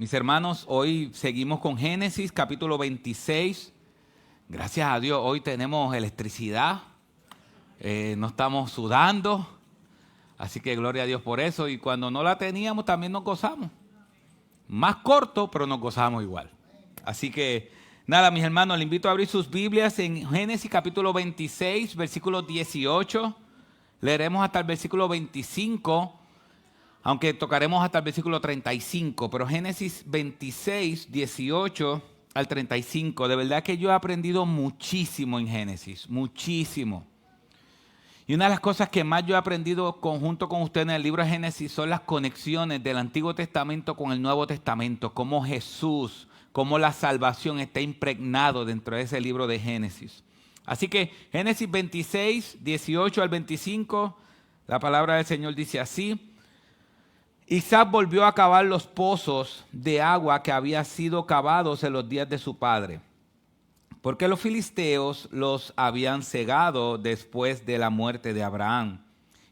Mis hermanos, hoy seguimos con Génesis capítulo 26. Gracias a Dios, hoy tenemos electricidad, no estamos sudando, así que gloria a Dios por eso. Y cuando no la teníamos también nos gozamos. Más corto, pero nos gozamos igual. Así que nada, mis hermanos, les invito a abrir sus Biblias en Génesis capítulo 26, versículo 18. Leeremos hasta el versículo 25. Aunque tocaremos hasta el versículo 35, pero Génesis 26, 18 al 35. De verdad que yo he aprendido muchísimo en Génesis, muchísimo. Y una de las cosas que más yo he aprendido conjunto con usted en el libro de Génesis son las conexiones del Antiguo Testamento con el Nuevo Testamento, cómo Jesús, cómo la salvación está impregnado dentro de ese libro de Génesis. Así que Génesis 26, 18 al 25, la palabra del Señor dice así: Isaac volvió a cavar los pozos de agua que habían sido cavados en los días de su padre, porque los filisteos los habían cegado después de la muerte de Abraham,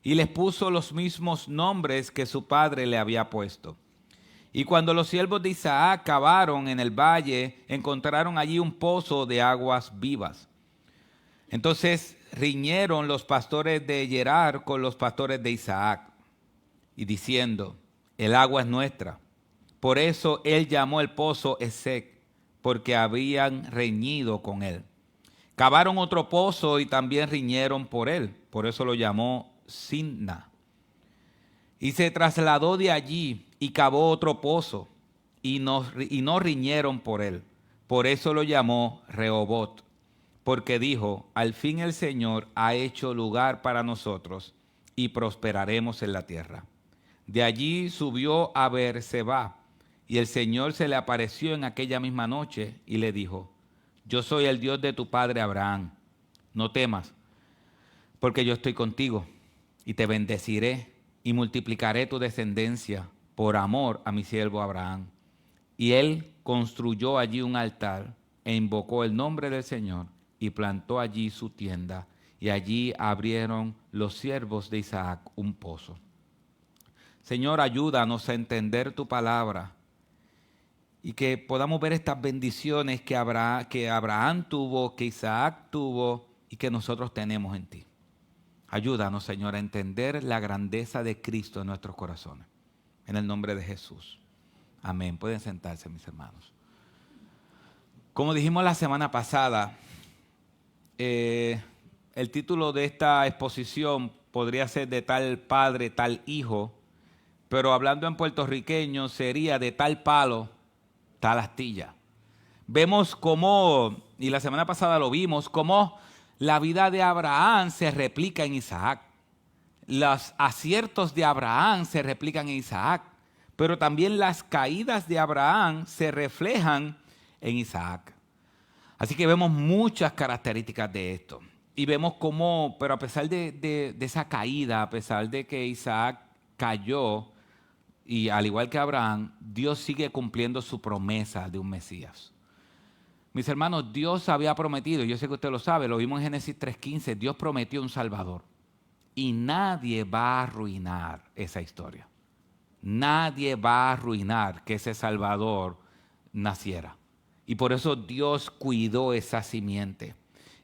y les puso los mismos nombres que su padre le había puesto. Y cuando los siervos de Isaac cavaron en el valle, encontraron allí un pozo de aguas vivas. Entonces riñeron los pastores de Gerar con los pastores de Isaac, y diciendo: el agua es nuestra. Por eso él llamó el pozo Esek, porque habían reñido con él. Cavaron otro pozo y también riñeron por él. Por eso lo llamó Sinna. Y se trasladó de allí y cavó otro pozo y no riñeron por él. Por eso lo llamó Rehobot, porque dijo: al fin el Señor ha hecho lugar para nosotros y prosperaremos en la tierra. De allí subió a Beerseba, y el Señor se le apareció en aquella misma noche y le dijo: yo soy el Dios de tu padre Abraham. No temas, porque yo estoy contigo, y te bendeciré y multiplicaré tu descendencia por amor a mi siervo Abraham. Y él construyó allí un altar e invocó el nombre del Señor y plantó allí su tienda, y allí abrieron los siervos de Isaac un pozo. Señor, ayúdanos a entender tu palabra y que podamos ver estas bendiciones que Abraham tuvo, que Isaac tuvo y que nosotros tenemos en ti. Ayúdanos, Señor, a entender la grandeza de Cristo en nuestros corazones. En el nombre de Jesús. Amén. Pueden sentarse, mis hermanos. Como dijimos la semana pasada, el título de esta exposición podría ser de tal padre, tal hijo, pero hablando en puertorriqueño sería de tal palo, tal astilla. Vemos cómo, y la semana pasada lo vimos, cómo la vida de Abraham se replica en Isaac. Los aciertos de Abraham se replican en Isaac, pero también las caídas de Abraham se reflejan en Isaac. Así que vemos muchas características de esto. Y vemos cómo, pero a pesar de esa caída, a pesar de que Isaac cayó, y al igual que Abraham, Dios sigue cumpliendo su promesa de un Mesías. Mis hermanos, Dios había prometido, yo sé que usted lo sabe, lo vimos en Génesis 3:15, Dios prometió un Salvador. Y nadie va a arruinar esa historia. Nadie va a arruinar que ese Salvador naciera. Y por eso Dios cuidó esa simiente.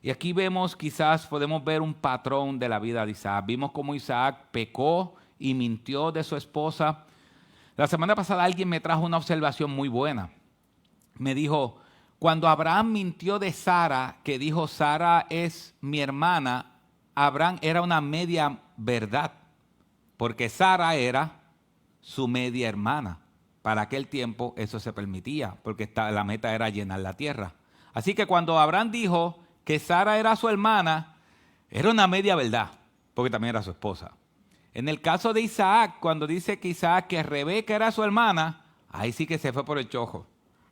Y aquí vemos, quizás podemos ver un patrón de la vida de Isaac. Vimos cómo Isaac pecó y mintió de su esposa. La semana pasada alguien me trajo una observación muy buena. Me dijo: cuando Abraham mintió de Sara, que dijo Sara es mi hermana, Abraham era una media verdad, porque Sara era su media hermana. Para aquel tiempo eso se permitía, porque la meta era llenar la tierra. Así que cuando Abraham dijo que Sara era su hermana, era una media verdad, porque también era su esposa. En el caso de Isaac, cuando dice que Isaac, que Rebeca era su hermana, ahí sí que se fue por el chojo,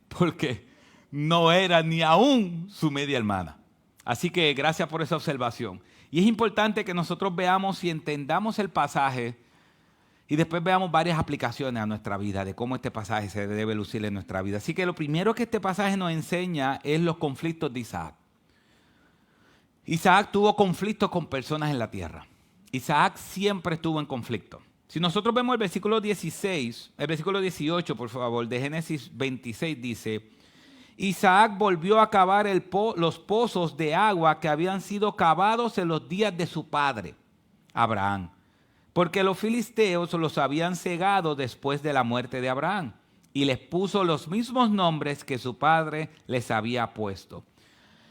porque no era ni aún su media hermana. Así que gracias por esa observación. Y es importante que nosotros veamos y entendamos el pasaje y después veamos varias aplicaciones a nuestra vida de cómo este pasaje se debe lucir en nuestra vida. Así que lo primero que este pasaje nos enseña es los conflictos de Isaac. Isaac tuvo conflictos con personas en la tierra. Isaac siempre estuvo en conflicto. Si nosotros vemos el versículo 16, el versículo 18, por favor, de Génesis 26, dice: Isaac volvió a cavar los pozos de agua que habían sido cavados en los días de su padre, Abraham, porque los filisteos los habían cegado después de la muerte de Abraham, y les puso los mismos nombres que su padre les había puesto.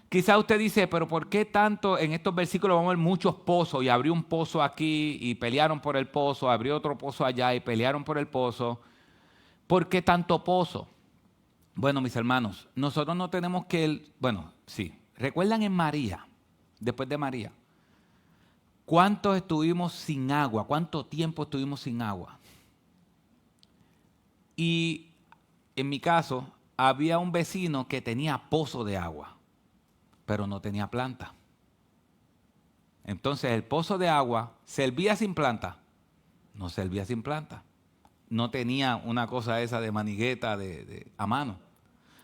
Quizá usted dice, pero ¿por qué tanto en estos versículos vamos a ver muchos pozos? Y abrió un pozo aquí y pelearon por el pozo, abrió otro pozo allá y pelearon por el pozo. ¿Por qué tanto pozo? Bueno, mis hermanos, nosotros no tenemos sí. ¿Recuerdan en María, después de María? ¿Cuántos estuvimos sin agua? ¿Cuánto tiempo estuvimos sin agua? Y en mi caso, había un vecino que tenía pozo de agua, pero no tenía planta. Entonces el pozo de agua servía sin planta, no servía sin planta. No tenía una cosa esa de manigueta a mano.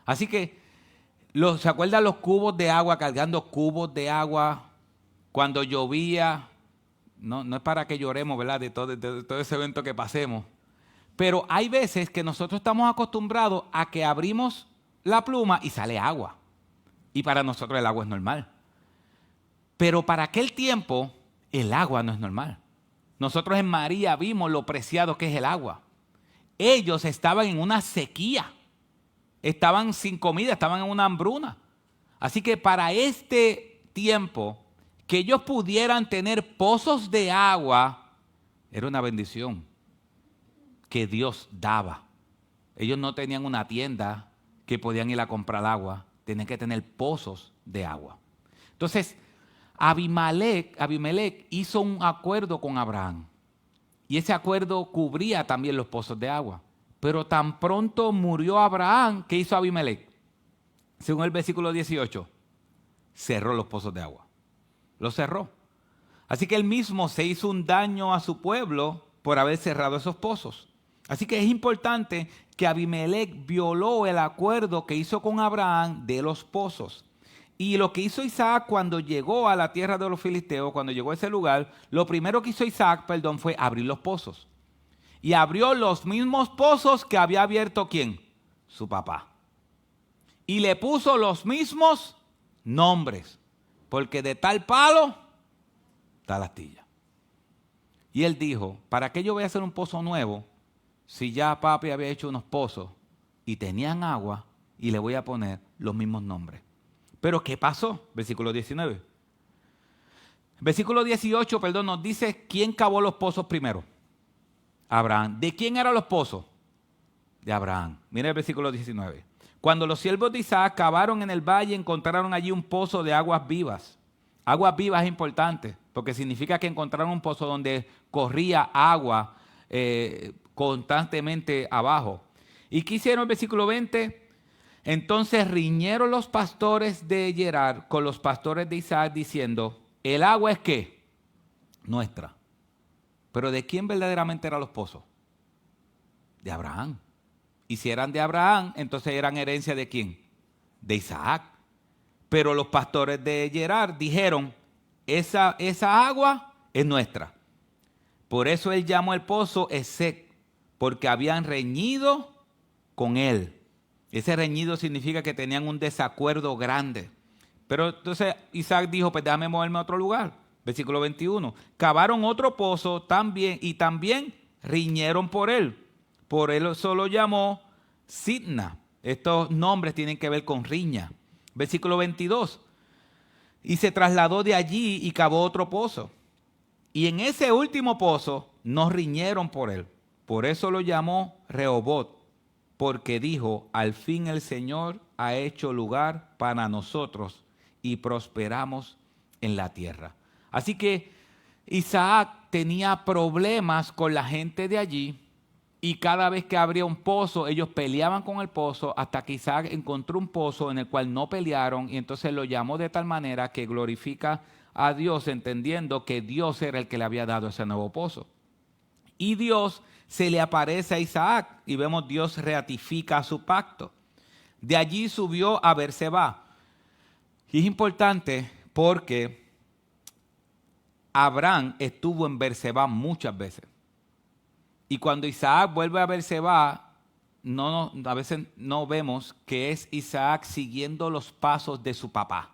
Así que, ¿se acuerdan los cubos de agua, cargando cubos de agua cuando llovía? No es para que lloremos, ¿verdad? De todo ese evento que pasemos. Pero hay veces que nosotros estamos acostumbrados a que abrimos la pluma y sale agua. Y para nosotros el agua es normal. Pero para aquel tiempo, el agua no es normal. Nosotros en María vimos lo preciado que es el agua. Ellos estaban en una sequía. Estaban sin comida, estaban en una hambruna. Así que para este tiempo, que ellos pudieran tener pozos de agua, era una bendición que Dios daba. Ellos no tenían una tienda que podían ir a comprar agua, tenían que tener pozos de agua. Entonces, Abimelech hizo un acuerdo con Abraham. Y ese acuerdo cubría también los pozos de agua. Pero tan pronto murió Abraham, ¿qué hizo Abimelech? Según el versículo 18, cerró los pozos de agua. Los cerró. Así que él mismo se hizo un daño a su pueblo por haber cerrado esos pozos. Así que es importante que Abimelech violó el acuerdo que hizo con Abraham de los pozos. Y lo que hizo Isaac cuando llegó a la tierra de los filisteos, cuando llegó a ese lugar, lo primero que hizo Isaac, fue abrir los pozos. Y abrió los mismos pozos que había abierto ¿quién? Su papá. Y le puso los mismos nombres, porque de tal palo, tal astilla. Y él dijo, ¿para qué yo voy a hacer un pozo nuevo si ya papi había hecho unos pozos y tenían agua y le voy a poner los mismos nombres? Pero ¿qué pasó? Versículo 19. Versículo 18, nos dice quién cavó los pozos primero. Abraham. ¿De quién eran los pozos? De Abraham. Mira el versículo 19. Cuando los siervos de Isaac cavaron en el valle, encontraron allí un pozo de aguas vivas. Aguas vivas es importante, porque significa que encontraron un pozo donde corría agua constantemente abajo. ¿Y qué hicieron el versículo 20? Entonces riñeron los pastores de Gerar con los pastores de Isaac diciendo, ¿el agua es qué? Nuestra. Pero ¿de quién verdaderamente eran los pozos? De Abraham. Y si eran de Abraham, entonces eran herencia ¿de quién? De Isaac. Pero los pastores de Gerar dijeron, esa agua es nuestra. Por eso él llamó el pozo Esek, porque habían reñido con él. Ese reñido significa que tenían un desacuerdo grande. Pero entonces Isaac dijo, pues déjame moverme a otro lugar. Versículo 21. Cavaron otro pozo también y también riñeron por él. Por eso lo llamó Sitna. Estos nombres tienen que ver con riña. Versículo 22. Y se trasladó de allí y cavó otro pozo. Y en ese último pozo no riñeron por él. Por eso lo llamó Rehobot. Porque dijo, al fin el Señor ha hecho lugar para nosotros y prosperamos en la tierra. Así que Isaac tenía problemas con la gente de allí y cada vez que abría un pozo, ellos peleaban con el pozo hasta que Isaac encontró un pozo en el cual no pelearon y entonces lo llamó de tal manera que glorifica a Dios entendiendo que Dios era el que le había dado ese nuevo pozo. Y Dios se le aparece a Isaac y vemos Dios ratifica su pacto. De allí subió a Berseba. Y es importante porque Abraham estuvo en Berseba muchas veces. Y cuando Isaac vuelve a Beerseba, a veces no vemos que es Isaac siguiendo los pasos de su papá,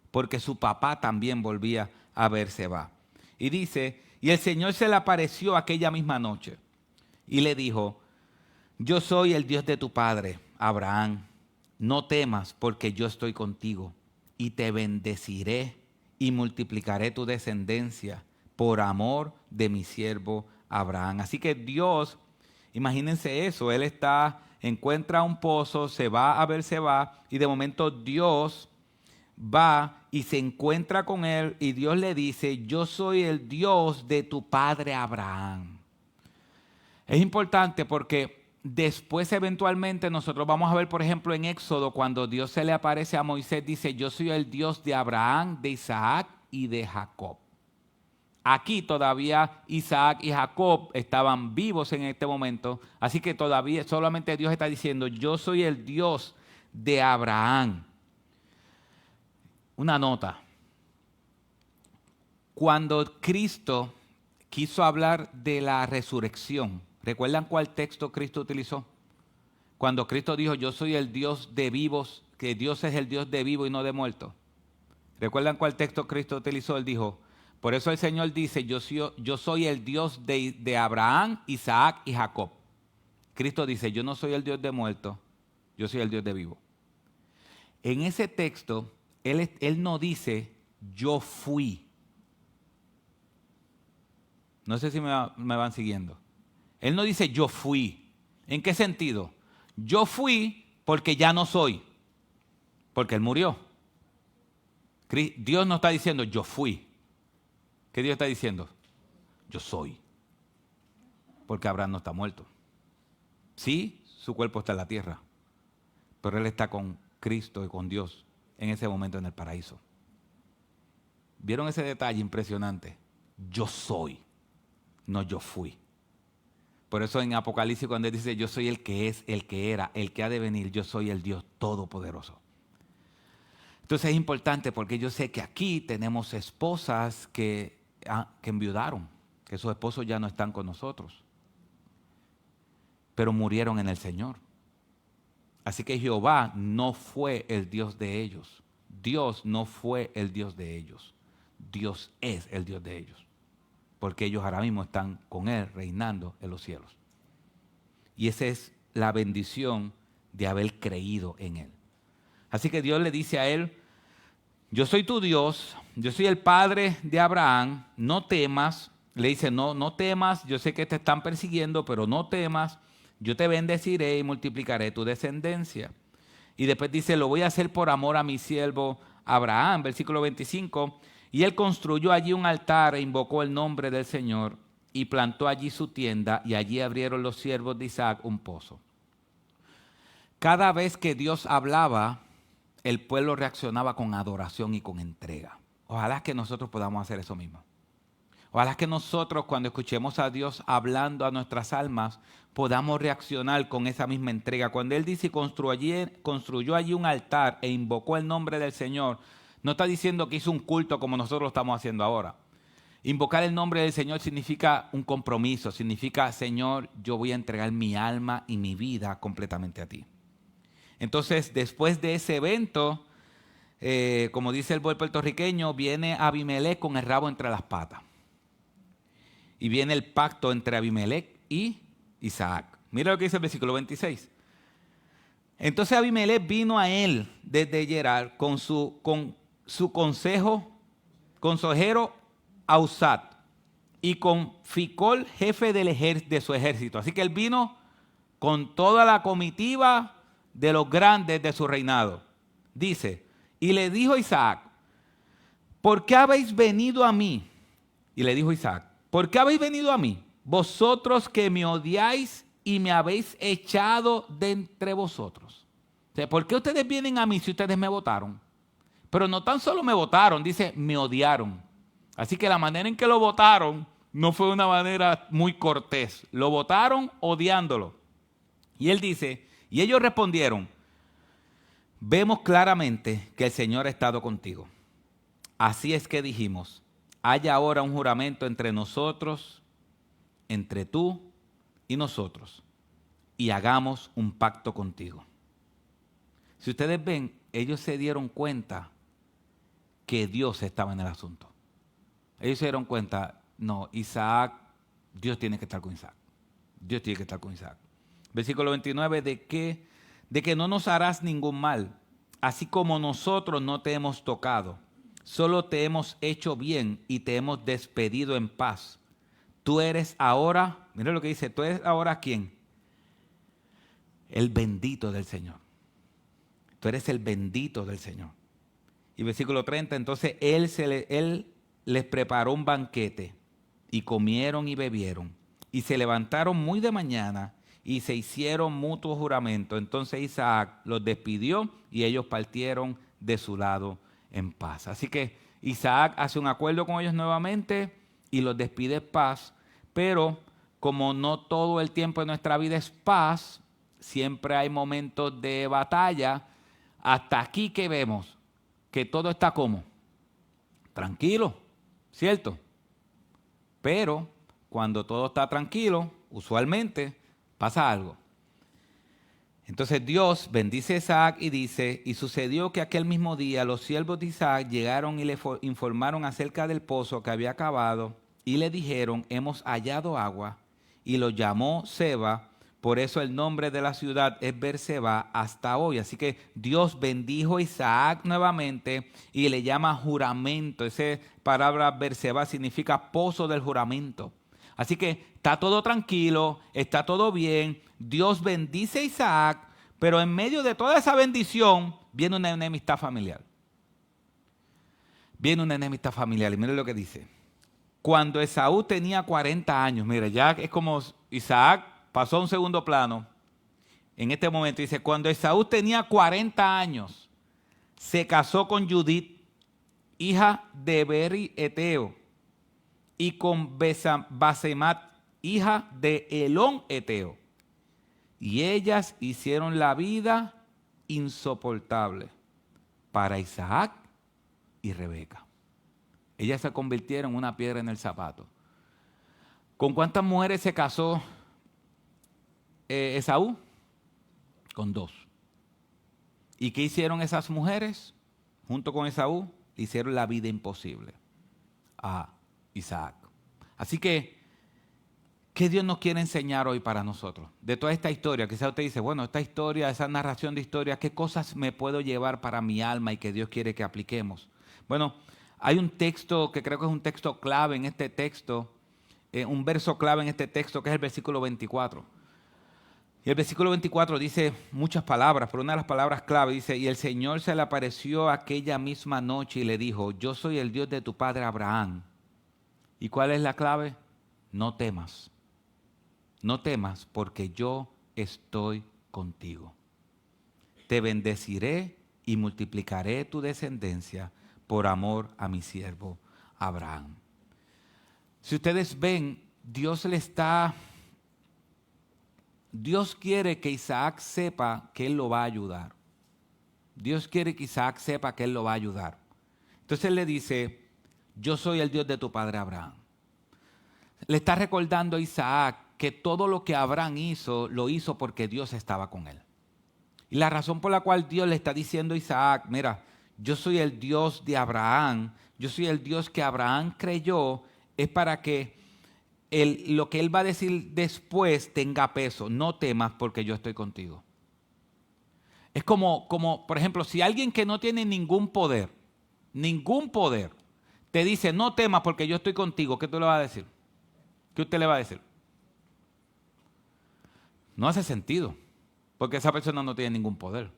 porque su papá también volvía a Beerseba. Y dice, y el Señor se le apareció aquella misma noche y le dijo, yo soy el Dios de tu padre, Abraham. No temas, porque yo estoy contigo y te bendeciré y multiplicaré tu descendencia por amor de mi siervo Abraham. Así que Dios, imagínense eso, él encuentra un pozo, se va a Beerseba y de momento Dios va y se encuentra con él y Dios le dice, yo soy el Dios de tu padre Abraham. Es importante porque después eventualmente nosotros vamos a ver, por ejemplo, en Éxodo, cuando Dios se le aparece a Moisés, dice, yo soy el Dios de Abraham, de Isaac y de Jacob. Aquí todavía Isaac y Jacob estaban vivos en este momento, así que todavía solamente Dios está diciendo, yo soy el Dios de Abraham. Una nota. Cuando Cristo quiso hablar de la resurrección, ¿recuerdan cuál texto Cristo utilizó? Cuando Cristo dijo, yo soy el Dios de vivos, que Dios es el Dios de vivos y no de muertos. ¿Recuerdan cuál texto Cristo utilizó? Él dijo, por eso el Señor dice, yo soy el Dios de Abraham, Isaac y Jacob. Cristo dice, yo no soy el Dios de muertos, yo soy el Dios de vivos. En ese texto, Él no dice, yo fui. No sé si me van siguiendo. Él no dice, yo fui. ¿En qué sentido? Yo fui porque ya no soy. Porque Él murió. Dios no está diciendo, yo fui. ¿Qué Dios está diciendo? Yo soy. Porque Abraham no está muerto. Sí, su cuerpo está en la tierra. Pero Él está con Cristo y con Dios en ese momento en el paraíso. ¿Vieron ese detalle impresionante? Yo soy, no yo fui. Por eso en Apocalipsis cuando Él dice, yo soy el que es, el que era, el que ha de venir, yo soy el Dios Todopoderoso. Entonces es importante porque yo sé que aquí tenemos esposas que enviudaron, que sus esposos ya no están con nosotros, pero murieron en el Señor. Así que Jehová no fue el Dios de ellos. Dios no fue el Dios de ellos. Dios es el Dios de ellos. Porque ellos ahora mismo están con Él reinando en los cielos. Y esa es la bendición de haber creído en Él. Así que Dios le dice a él, yo soy tu Dios, yo soy el Padre de Abraham, no temas. Le dice, no temas, yo sé que te están persiguiendo, pero no temas. Yo te bendeciré y multiplicaré tu descendencia. Y después dice, lo voy a hacer por amor a mi siervo Abraham, versículo 25. Y él construyó allí un altar e invocó el nombre del Señor y plantó allí su tienda y allí abrieron los siervos de Isaac un pozo. Cada vez que Dios hablaba, el pueblo reaccionaba con adoración y con entrega. Ojalá que nosotros podamos hacer eso mismo. Ojalá que nosotros cuando escuchemos a Dios hablando a nuestras almas podamos reaccionar con esa misma entrega. Cuando Él dice construyó allí un altar e invocó el nombre del Señor, no está diciendo que hizo un culto como nosotros lo estamos haciendo ahora. Invocar el nombre del Señor significa un compromiso, significa, Señor, yo voy a entregar mi alma y mi vida completamente a ti. Entonces, después de ese evento, como dice el buen puertorriqueño, viene Abimelech con el rabo entre las patas. Y viene el pacto entre Abimelech y Isaac. Mira lo que dice el versículo 26. Entonces Abimelech vino a él desde Gerar con su consejero Ausat y con Ficol, jefe de su ejército. Así que él vino con toda la comitiva de los grandes de su reinado. Dice, y le dijo Isaac, ¿por qué habéis venido a mí? Y le dijo Isaac, ¿por qué habéis venido a mí? Vosotros que me odiáis y me habéis echado de entre vosotros. O sea, ¿por qué ustedes vienen a mí si ustedes me votaron? Pero no tan solo me votaron, dice, me odiaron. Así que la manera en que lo votaron no fue una manera muy cortés. Lo votaron odiándolo. Y él dice, y ellos respondieron, vemos claramente que el Señor ha estado contigo. Así es que dijimos, haya ahora un juramento entre nosotros, entre tú y nosotros, y hagamos un pacto contigo. Si ustedes ven, ellos se dieron cuenta que Dios estaba en el asunto. Ellos se dieron cuenta, no, Isaac, Dios tiene que estar con Isaac. Dios tiene que estar con Isaac. Versículo 29, de que no nos harás ningún mal, así como nosotros no te hemos tocado. Solo te hemos hecho bien y te hemos despedido en paz. Tú eres ahora, mira lo que dice, tú eres ahora ¿quién? El bendito del Señor. Tú eres el bendito del Señor. Y versículo 30, entonces Él les preparó un banquete y comieron y bebieron y se levantaron muy de mañana y se hicieron mutuo juramento. Entonces Isaac los despidió y ellos partieron de su lado en paz. Así que Isaac hace un acuerdo con ellos nuevamente y los despide en paz, pero como no todo el tiempo de nuestra vida es paz, siempre hay momentos de batalla. Hasta aquí que vemos que todo está como tranquilo, ¿cierto? Pero cuando todo está tranquilo, usualmente pasa algo. Entonces Dios bendice a Isaac y dice, y sucedió que aquel mismo día los siervos de Isaac llegaron y le informaron acerca del pozo que había cavado y le dijeron, hemos hallado agua, y lo llamó Seba. Por eso el nombre de la ciudad es Beerseba hasta hoy. Así que Dios bendijo a Isaac nuevamente y le llama juramento. Esa palabra Beerseba significa pozo del juramento. Así que está todo tranquilo, está todo bien. Dios bendice a Isaac, pero en medio de toda esa bendición viene una enemistad familiar. Viene una enemistad familiar y miren lo que dice. Cuando Esaú tenía 40 años, mire, ya es como Isaac pasó a un segundo plano. En este momento dice, cuando Esaú tenía 40 años, se casó con Judith, hija de Beri Eteo, y con Basemat, hija de Elón Eteo. Y ellas hicieron la vida insoportable para Isaac y Rebeca. Ellas se convirtieron en una piedra en el zapato. ¿Con cuántas mujeres se casó Esaú? Con 2. ¿Y qué hicieron esas mujeres? Junto con Esaú, le hicieron la vida imposible a Isaac. Así que, ¿qué Dios nos quiere enseñar hoy para nosotros? De toda esta historia, quizás usted dice, bueno, esta historia, esa narración de historia, ¿qué cosas me puedo llevar para mi alma y que Dios quiere que apliquemos? Bueno, hay un texto que creo que es un texto clave en este texto, un verso clave en este texto, que es el versículo 24. Y el versículo 24 dice muchas palabras, pero una de las palabras clave dice, y el Señor se le apareció aquella misma noche y le dijo, yo soy el Dios de tu padre Abraham. ¿Y cuál es la clave? No temas. No temas porque yo estoy contigo. Te bendeciré y multiplicaré tu descendencia por amor a mi siervo Abraham. Si ustedes ven, Dios quiere que Isaac sepa que Él lo va a ayudar. Dios quiere que Isaac sepa que Él lo va a ayudar. Entonces Él le dice, yo soy el Dios de tu padre Abraham. Le está recordando a Isaac que todo lo que Abraham hizo, lo hizo porque Dios estaba con él. Y la razón por la cual Dios le está diciendo a Isaac, mira, yo soy el Dios de Abraham, yo soy el Dios que Abraham creyó, es para que lo que él va a decir después tenga peso. No temas porque yo estoy contigo. Es como, por ejemplo, si alguien que no tiene ningún poder, te dice, no temas porque yo estoy contigo, ¿qué tú le vas a decir? ¿Qué usted le va a decir? No hace sentido, porque esa persona no tiene ningún poder.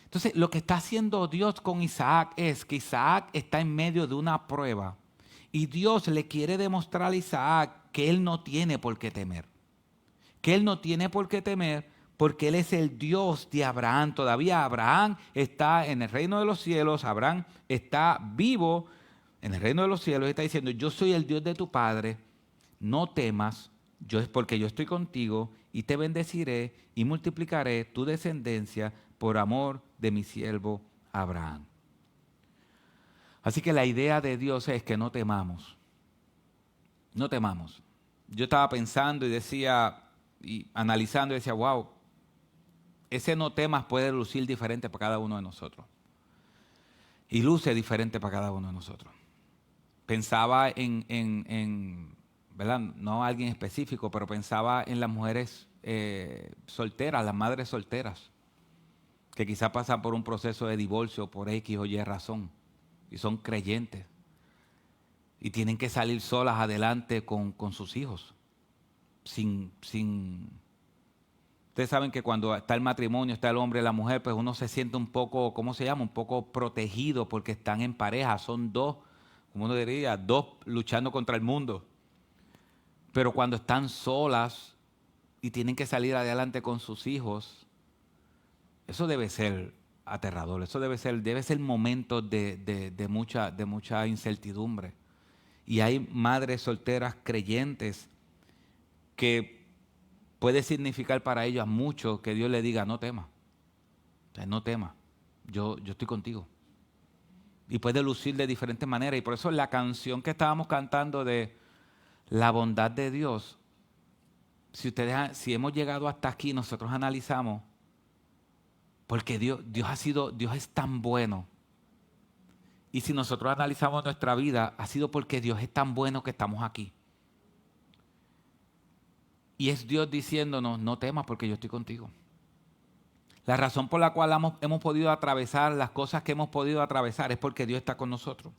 Entonces, lo que está haciendo Dios con Isaac es que Isaac está en medio de una prueba y Dios le quiere demostrar a Isaac que él no tiene por qué temer. Que él no tiene por qué temer porque él es el Dios de Abraham. Todavía Abraham está en el reino de los cielos, Abraham está vivo en el reino de los cielos y está diciendo, yo soy el Dios de tu padre, no temas, yo es porque yo estoy contigo y te bendeciré y multiplicaré tu descendencia por amor de mi siervo Abraham. Así que la idea de Dios es que no temamos. No temamos. Yo estaba pensando y decía, y analizando decía, wow, ese no temas puede lucir diferente para cada uno de nosotros. Y luce diferente para cada uno de nosotros. Pensaba en ¿verdad? No alguien específico, pero pensaba en las mujeres solteras, las madres solteras, que quizás pasan por un proceso de divorcio por X o Y razón, y son creyentes, y tienen que salir solas adelante con sus hijos, Ustedes saben que cuando está el matrimonio, está el hombre y la mujer, pues uno se siente un poco, ¿cómo se llama? Un poco protegido porque están en pareja, son dos, como uno diría, dos luchando contra el mundo. Pero cuando están solas y tienen que salir adelante con sus hijos, eso debe ser aterrador, eso debe ser momentos de mucha incertidumbre. Y hay madres solteras creyentes que puede significar para ellas mucho que Dios le diga, no temas, o sea, no temas, yo estoy contigo. Y puede lucir de diferentes maneras. Y por eso la canción que estábamos cantando de la bondad de Dios, si hemos llegado hasta aquí, nosotros analizamos, porque Dios es tan bueno. Y si nosotros analizamos nuestra vida, ha sido porque Dios es tan bueno que estamos aquí. Y es Dios diciéndonos, no temas porque yo estoy contigo. La razón por la cual hemos podido atravesar las cosas que hemos podido atravesar es porque Dios está con nosotros.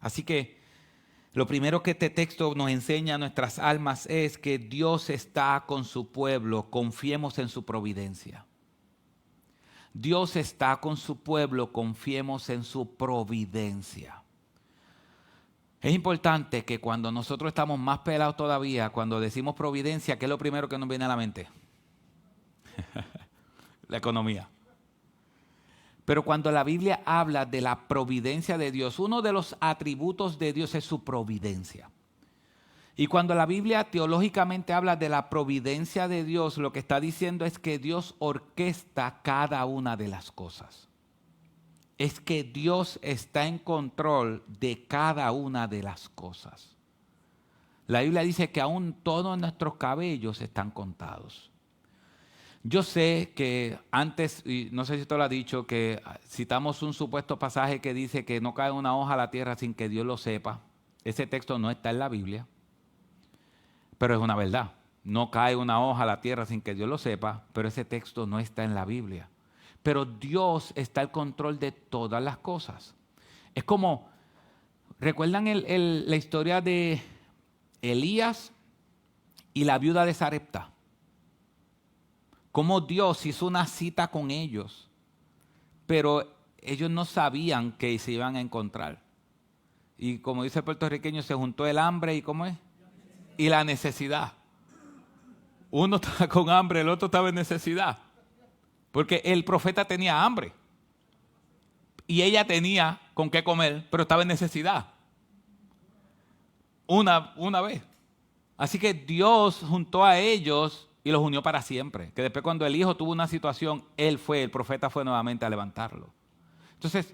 Así que lo primero que este texto nos enseña a nuestras almas es que Dios está con su pueblo, confiemos en su providencia. Dios está con su pueblo, confiemos en su providencia. Es importante que cuando nosotros estamos más pelados todavía, cuando decimos providencia, ¿qué es lo primero que nos viene a la mente? La economía. Pero cuando la Biblia habla de la providencia de Dios, uno de los atributos de Dios es su providencia. Y cuando la Biblia teológicamente habla de la providencia de Dios, lo que está diciendo es que Dios orquesta cada una de las cosas. Es que Dios está en control de cada una de las cosas. La Biblia dice que aún todos nuestros cabellos están contados. Yo sé que antes, y no sé si usted lo ha dicho, que citamos un supuesto pasaje que dice que no cae una hoja a la tierra sin que Dios lo sepa. Ese texto no está en la Biblia, pero es una verdad. No cae una hoja a la tierra sin que Dios lo sepa, pero ese texto no está en la Biblia. Pero Dios está al control de todas las cosas. Es como, ¿recuerdan la historia de Elías y la viuda de Sarepta? Cómo Dios hizo una cita con ellos, pero ellos no sabían que se iban a encontrar. Y como dice el puertorriqueño, se juntó el hambre y ¿cómo es? Y la necesidad. Uno estaba con hambre, el otro estaba en necesidad. Porque el profeta tenía hambre. Y ella tenía con qué comer, pero estaba en necesidad. Una vez. Así que Dios juntó a ellos y los unió para siempre. Que después cuando el hijo tuvo una situación, el profeta fue nuevamente a levantarlo. Entonces,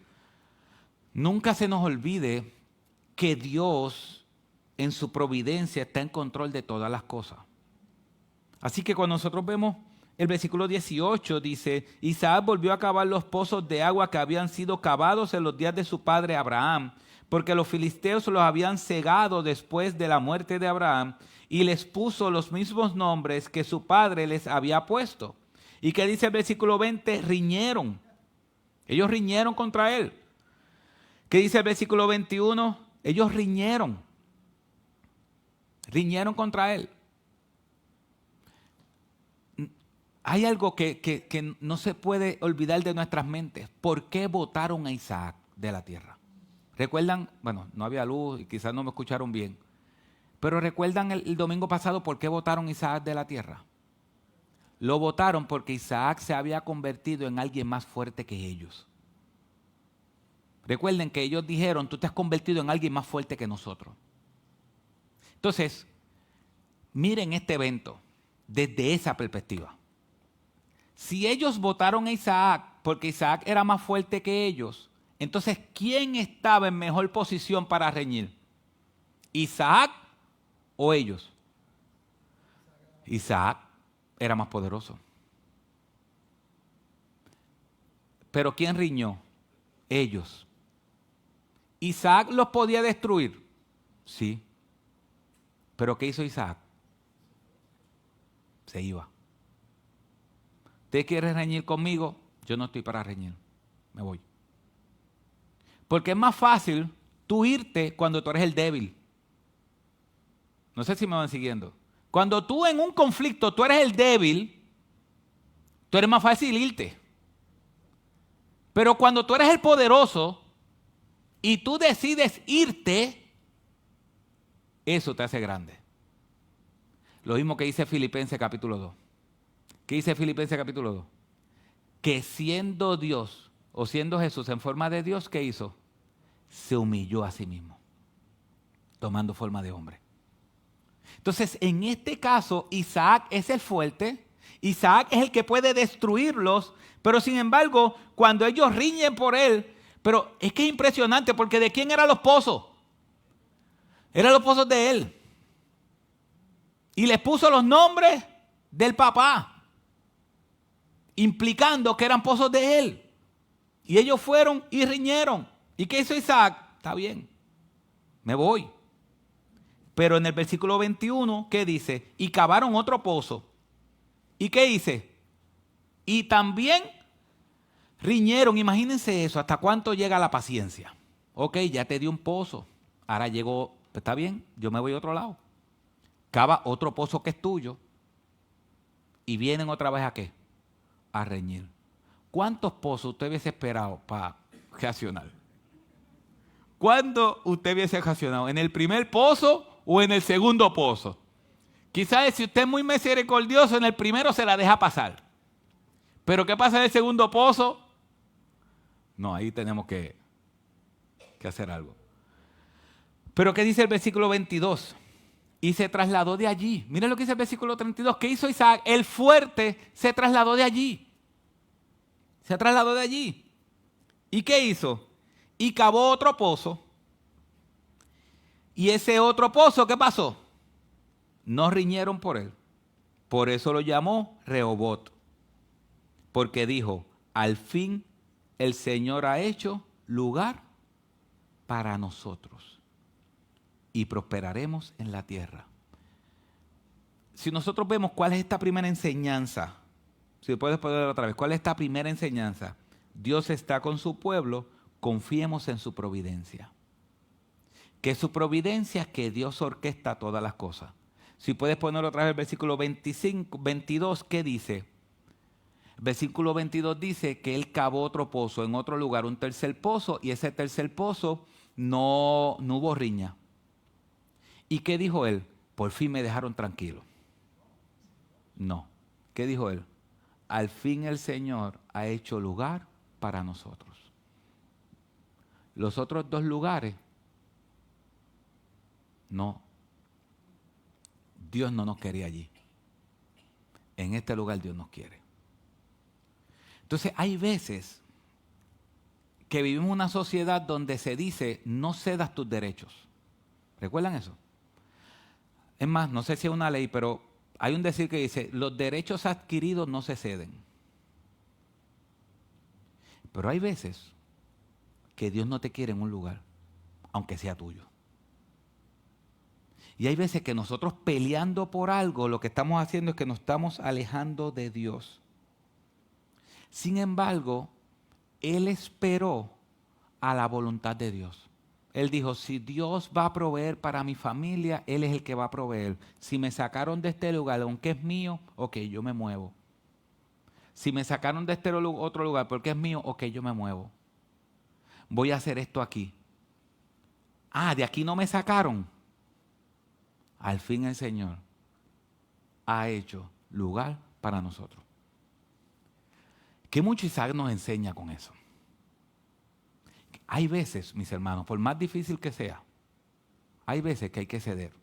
nunca se nos olvide que Dios en su providencia está en control de todas las cosas. Así que cuando nosotros vemos el versículo 18, dice, Isaac volvió a cavar los pozos de agua que habían sido cavados en los días de su padre Abraham, porque los filisteos los habían cegado después de la muerte de Abraham, y les puso los mismos nombres que su padre les había puesto. ¿Y qué dice el versículo 20? Riñeron. Ellos riñeron contra él. ¿Qué dice el versículo 21? Ellos riñeron. Riñeron contra él. Hay algo que no se puede olvidar de nuestras mentes. ¿Por qué botaron a Isaac de la tierra? ¿Recuerdan? Bueno, no había luz y quizás no me escucharon bien. Pero ¿recuerdan el domingo pasado por qué botaron a Isaac de la tierra? Lo botaron porque Isaac se había convertido en alguien más fuerte que ellos. Recuerden que ellos dijeron, tú te has convertido en alguien más fuerte que nosotros. Entonces, miren este evento desde esa perspectiva. Si ellos votaron a Isaac porque Isaac era más fuerte que ellos, entonces ¿quién estaba en mejor posición para reñir? ¿Isaac o ellos? Isaac. era más poderoso. Pero ¿quién riñó? Ellos. ¿Isaac los podía destruir? Sí. ¿Pero qué hizo Isaac? Se iba. ¿Usted quiere reñir conmigo? Yo no estoy para reñir. Me voy. Porque es más fácil tú irte cuando tú eres el débil. No sé si me van siguiendo. Cuando tú en un conflicto, tú eres el débil, tú eres más fácil irte. Pero cuando tú eres el poderoso y tú decides irte, eso te hace grande. Lo mismo que dice Filipenses capítulo 2. ¿Qué dice Filipenses capítulo 2? Que siendo Dios o siendo Jesús en forma de Dios, ¿qué hizo? Se humilló a sí mismo, tomando forma de hombre. Entonces, en este caso, Isaac es el fuerte, Isaac es el que puede destruirlos, pero sin embargo, cuando ellos riñen por él, pero es que es impresionante, porque ¿de quién eran los pozos? Eran los pozos de él. Y les puso los nombres del papá, implicando que eran pozos de él. Y ellos fueron y riñeron. ¿Y qué hizo Isaac? Está bien, me voy. Pero en el versículo 21, ¿qué dice? Y cavaron otro pozo. ¿Y qué dice? Y también riñeron. Imagínense eso, ¿hasta cuánto llega la paciencia? Ok, ya te di un pozo. Ahora llegó, está bien, yo me voy a otro lado. Cava otro pozo que es tuyo. Y vienen otra vez ¿a qué? A reñir. ¿Cuántos pozos usted hubiese esperado para reaccionar? ¿Cuándo usted hubiese reaccionado? ¿En el primer pozo o en el segundo pozo? Quizás si usted es muy misericordioso, en el primero se la deja pasar. Pero ¿qué pasa en el segundo pozo? No, ahí tenemos que hacer algo. Pero ¿qué dice el versículo 22? Y se trasladó de allí. Miren lo que dice el versículo 32. ¿Qué hizo Isaac? El fuerte se trasladó de allí. Se trasladó de allí. ¿Y qué hizo? Y cavó otro pozo. Y ese otro pozo, ¿qué pasó? No riñeron por él. Por eso lo llamó Rehobot. Porque dijo, al fin el Señor ha hecho lugar para nosotros. Y prosperaremos en la tierra. Si nosotros vemos cuál es esta primera enseñanza, si puedes ponerlo otra vez, ¿cuál es esta primera enseñanza? Dios está con su pueblo, confiemos en su providencia. Que su providencia es que Dios orquesta todas las cosas. Si puedes ponerlo otra vez el versículo 22, ¿qué dice? El versículo 22 dice que él cavó otro pozo en otro lugar, un tercer pozo, y ese tercer pozo no hubo riña. ¿Y qué dijo él? Por fin me dejaron tranquilo. No. ¿Qué dijo él? Al fin el Señor ha hecho lugar para nosotros. Los otros dos lugares, no. Dios no nos quería allí. En este lugar Dios nos quiere. Entonces hay veces que vivimos en una sociedad donde se dice no cedas tus derechos. ¿Recuerdan eso? Es más, no sé si es una ley, pero hay un decir que dice, los derechos adquiridos no se ceden. Pero hay veces que Dios no te quiere en un lugar, aunque sea tuyo. Y hay veces que nosotros peleando por algo, lo que estamos haciendo es que nos estamos alejando de Dios. Sin embargo, Él esperó a la voluntad de Dios. Él dijo, si Dios va a proveer para mi familia, Él es el que va a proveer. Si me sacaron de este lugar, aunque es mío, ok, yo me muevo. Si me sacaron de este otro lugar porque es mío, ok, yo me muevo. Voy a hacer esto aquí. Ah, de aquí no me sacaron. Al fin el Señor ha hecho lugar para nosotros. ¿Qué mucho Isaac nos enseña con eso? Hay veces, mis hermanos, por más difícil que sea, hay veces que hay que ceder.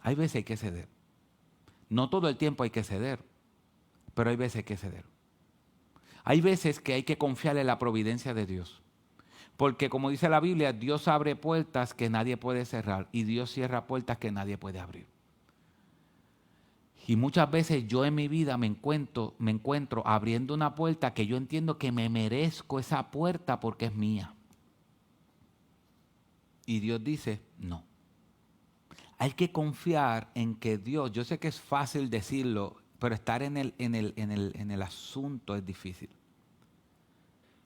Hay veces hay que ceder. No todo el tiempo hay que ceder, pero hay veces hay que ceder. Hay veces que hay que confiar en la providencia de Dios. Porque como dice la Biblia, Dios abre puertas que nadie puede cerrar y Dios cierra puertas que nadie puede abrir. Y muchas veces yo en mi vida me encuentro abriendo una puerta que yo entiendo que me merezco esa puerta porque es mía. Y Dios dice, no. Hay que confiar en que Dios, yo sé que es fácil decirlo, pero estar en el asunto es difícil.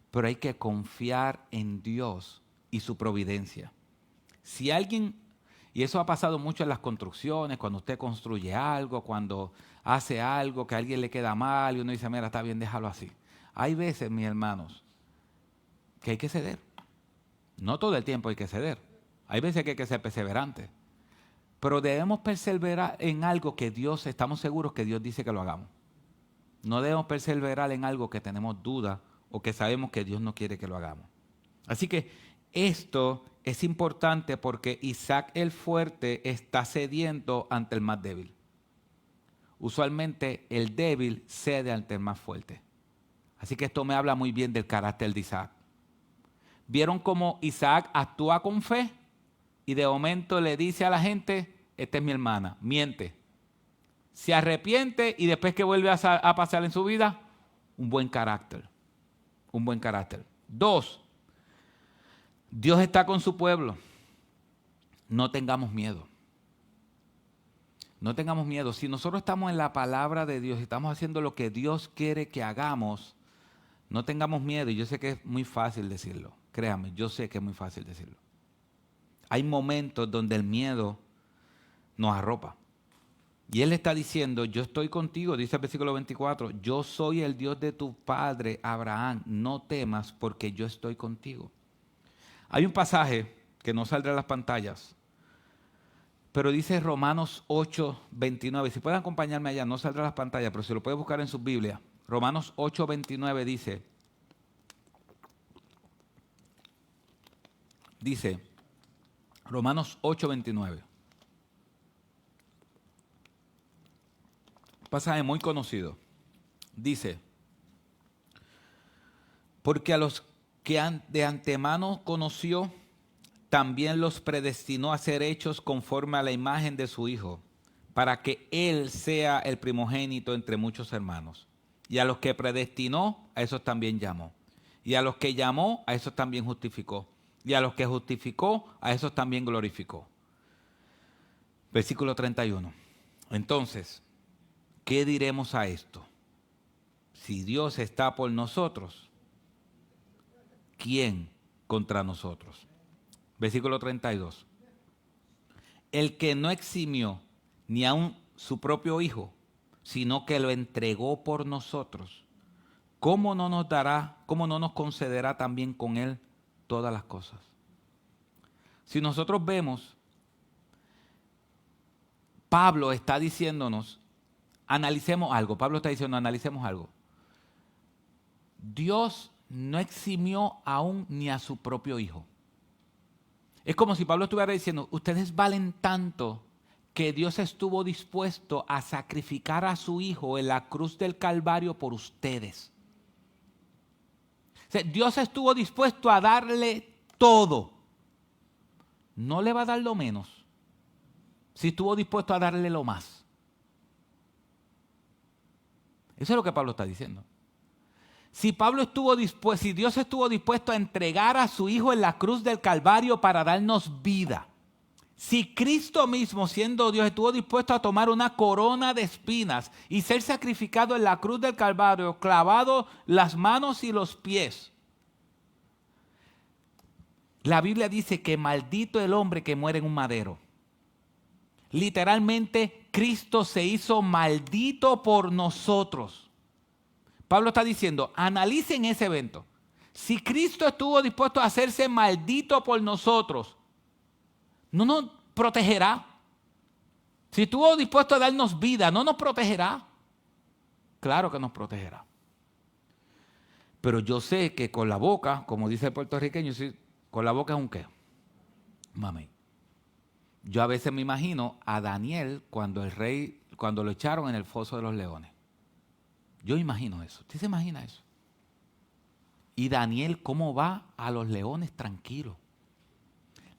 Pero hay que confiar en Dios y su providencia. Si alguien, y eso ha pasado mucho en las construcciones, cuando usted construye algo, cuando hace algo que a alguien le queda mal y uno dice, mira, está bien, déjalo así. Hay veces, mis hermanos, que hay que ceder. No todo el tiempo hay que ceder. Hay veces que hay que ser perseverante. Pero debemos perseverar en algo que Dios, estamos seguros que Dios dice que lo hagamos. No debemos perseverar en algo que tenemos duda o que sabemos que Dios no quiere que lo hagamos. Así que esto es importante porque Isaac el fuerte está cediendo ante el más débil. Usualmente el débil cede ante el más fuerte. Así que esto me habla muy bien del carácter de Isaac. ¿Vieron cómo Isaac actúa con fe? Y de momento le dice a la gente, esta es mi hermana, miente. Se arrepiente y después que vuelve a pasar en su vida, un buen carácter. Un buen carácter. 2, Dios está con su pueblo. No tengamos miedo. No tengamos miedo. Si nosotros estamos en la palabra de Dios y estamos haciendo lo que Dios quiere que hagamos, no tengamos miedo. Y yo sé que es muy fácil decirlo. Créame, yo sé que es muy fácil decirlo. Hay momentos donde el miedo nos arropa. Y Él está diciendo, yo estoy contigo, dice el versículo 24, yo soy el Dios de tu padre Abraham, no temas porque yo estoy contigo. Hay un pasaje que no saldrá en las pantallas, pero dice Romanos 8, 29. Si pueden acompañarme allá, no saldrá en las pantallas, pero si lo pueden buscar en sus Biblias. Romanos 8, 29 dice, Romanos 8, 29. Pasaje muy conocido. Dice, porque a los que de antemano conoció, también los predestinó a ser hechos conforme a la imagen de su Hijo, para que Él sea el primogénito entre muchos hermanos. Y a los que predestinó, a esos también llamó. Y a los que llamó, a esos también justificó. Y a los que justificó, a esos también glorificó. Versículo 31. Entonces, ¿qué diremos a esto? Si Dios está por nosotros, ¿quién contra nosotros? Versículo 32. El que no eximió ni aun su propio Hijo, sino que lo entregó por nosotros, ¿cómo no nos dará, cómo no nos concederá también con Él todas las cosas? Si nosotros vemos, Pablo está diciéndonos, analicemos algo. Pablo está diciendo, analicemos algo. Dios no eximió aún ni a su propio Hijo. Es como si Pablo estuviera diciendo, ustedes valen tanto que Dios estuvo dispuesto a sacrificar a su Hijo en la cruz del Calvario por ustedes. O sea, Dios estuvo dispuesto a darle todo. No le va a dar lo menos, si estuvo dispuesto a darle lo más. Eso es lo que Pablo está diciendo. Si Dios estuvo dispuesto a entregar a su Hijo en la cruz del Calvario para darnos vida, si Cristo mismo, siendo Dios, estuvo dispuesto a tomar una corona de espinas y ser sacrificado en la cruz del Calvario, clavado las manos y los pies, la Biblia dice que maldito el hombre que muere en un madero. Literalmente, Cristo se hizo maldito por nosotros. Pablo está diciendo, analicen ese evento. Si Cristo estuvo dispuesto a hacerse maldito por nosotros, ¿no nos protegerá? Si estuvo dispuesto a darnos vida, ¿no nos protegerá? Claro que nos protegerá. Pero yo sé que con la boca, como dice el puertorriqueño, con la boca es un qué. Mami. Yo a veces me imagino a Daniel cuando lo echaron en el foso de los leones. Yo imagino eso. ¿Usted se imagina eso? Y Daniel, ¿cómo va a los leones tranquilo?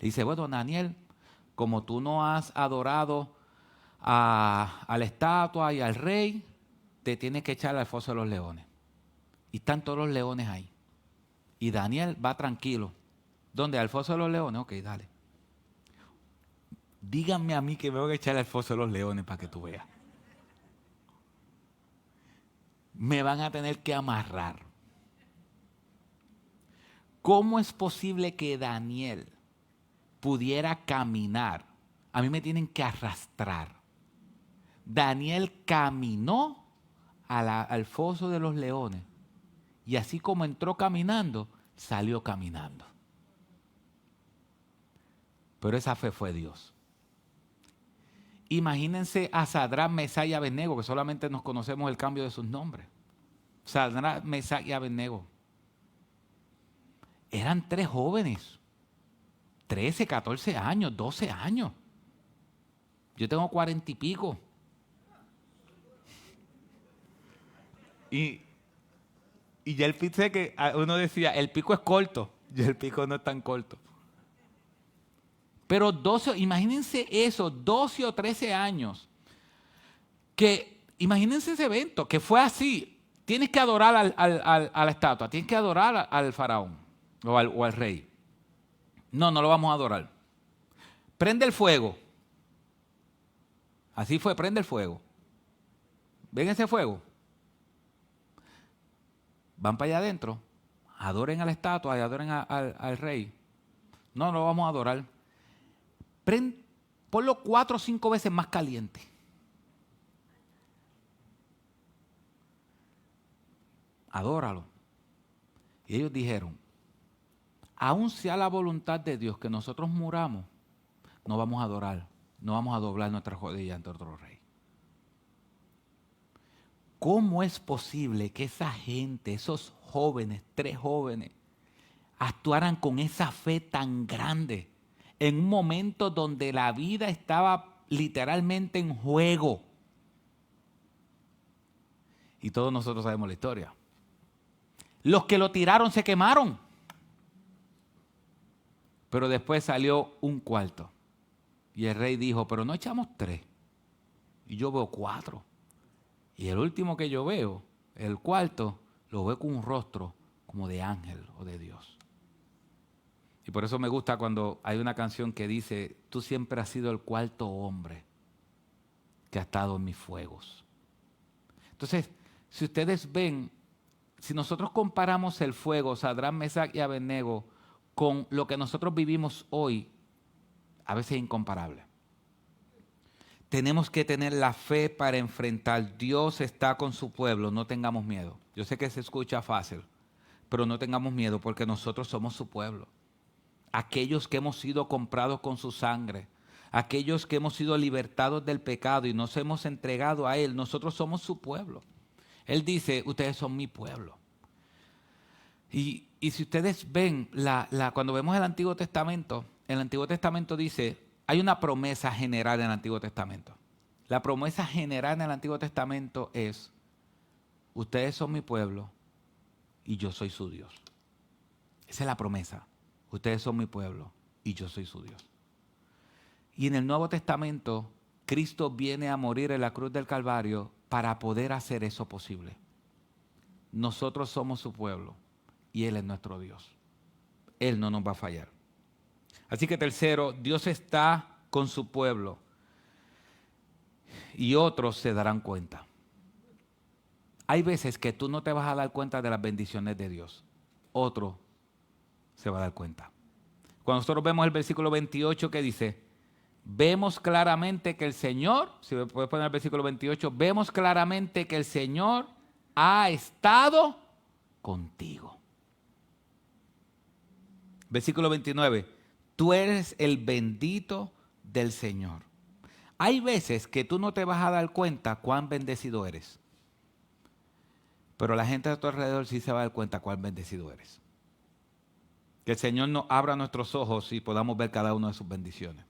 Le dice, bueno, Daniel, como tú no has adorado a la estatua y al rey, te tienes que echar al foso de los leones. Y están todos los leones ahí. Y Daniel va tranquilo. ¿Dónde? ¿Al foso de los leones? Ok, dale. Díganme a mí que me voy a echar al foso de los leones para que tú veas. Me van a tener que amarrar. ¿Cómo es posible que Daniel pudiera caminar? A mí me tienen que arrastrar. Daniel caminó al foso de los leones y así como entró caminando, salió caminando. Pero esa fe fue Dios. Imagínense a Sadrach, Mesach y Abednego, que solamente nos conocemos el cambio de sus nombres. Sadrach, Mesach y Abednego. Eran 3 jóvenes, 13, 14 años, 12 años. Yo tengo 40 y pico. Y ya el pico, sé que uno decía, el pico es corto, y el pico no es tan corto. Pero 12, imagínense eso, 12 o 13 años. Imagínense ese evento, que fue así. Tienes que adorar a la estatua, tienes que adorar al faraón o al rey. No lo vamos a adorar. Prende el fuego. Así fue, prende el fuego. ¿Ven ese fuego? Van para allá adentro, adoren a la estatua y adoren al rey. No lo vamos a adorar. Ponlo 4 o 5 veces más caliente. Adóralo. Y ellos dijeron, aun sea la voluntad de Dios que nosotros muramos, no vamos a adorar, no vamos a doblar nuestras rodillas ante otro rey. ¿Cómo es posible que esa gente, esos jóvenes, 3 jóvenes, actuaran con esa fe tan grande en un momento donde la vida estaba literalmente en juego? Y todos nosotros sabemos la historia. Los que lo tiraron se quemaron. Pero después salió un cuarto. Y el rey dijo, pero no echamos 3. Y yo veo 4. Y el último que yo veo, el cuarto, lo veo con un rostro como de ángel o de Dios. Y por eso me gusta cuando hay una canción que dice, tú siempre has sido el 4.º hombre que ha estado en mis fuegos. Entonces, si ustedes ven, si nosotros comparamos el fuego, Sadrach, Mesach y Abednego, con lo que nosotros vivimos hoy, a veces es incomparable. Tenemos que tener la fe para enfrentar. Dios está con su pueblo, no tengamos miedo. Yo sé que se escucha fácil, pero no tengamos miedo porque nosotros somos su pueblo. Aquellos que hemos sido comprados con su sangre, aquellos que hemos sido libertados del pecado y nos hemos entregado a Él, nosotros somos su pueblo. Él dice, ustedes son mi pueblo. Y si ustedes ven, cuando vemos el Antiguo Testamento dice, hay una promesa general en el Antiguo Testamento. La promesa general en el Antiguo Testamento es, ustedes son mi pueblo y yo soy su Dios. Esa es la promesa. Ustedes son mi pueblo y yo soy su Dios. Y en el Nuevo Testamento, Cristo viene a morir en la cruz del Calvario para poder hacer eso posible. Nosotros somos su pueblo y Él es nuestro Dios. Él no nos va a fallar. Así que tercero, Dios está con su pueblo y otros se darán cuenta. Hay veces que tú no te vas a dar cuenta de las bendiciones de Dios. Otro se va a dar cuenta. Cuando nosotros vemos el versículo 28 que dice, vemos claramente que el Señor, si me puedes poner el versículo 28, vemos claramente que el Señor ha estado contigo. Versículo 29. Tú eres el bendito del Señor. Hay veces que tú no te vas a dar cuenta cuán bendecido eres. Pero la gente a tu alrededor sí se va a dar cuenta cuán bendecido eres. Que el Señor nos abra nuestros ojos y podamos ver cada una de sus bendiciones.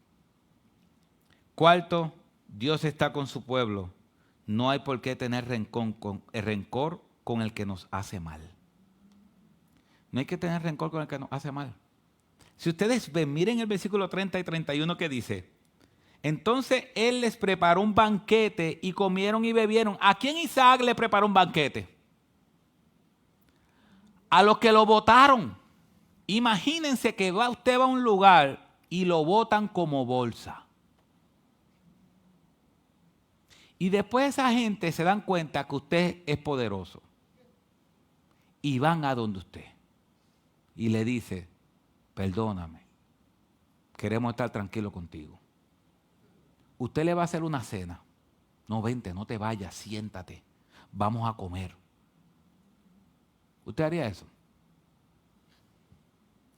Cuarto, Dios está con su pueblo. No hay por qué tener rencor con el que nos hace mal. No hay que tener rencor con el que nos hace mal. Si ustedes ven, miren el versículo 30 y 31 que dice, Entonces él les preparó un banquete y comieron y bebieron. ¿A quién Isaac le preparó un banquete? A los que lo botaron. Imagínense que usted va a un lugar y lo botan como bolsa. Y después esa gente se dan cuenta que usted es poderoso. Y van a donde usted. Y le dice, perdóname, queremos estar tranquilos contigo. Usted le va a hacer una cena. No, vente, no te vayas, siéntate. Vamos a comer. ¿Usted haría eso?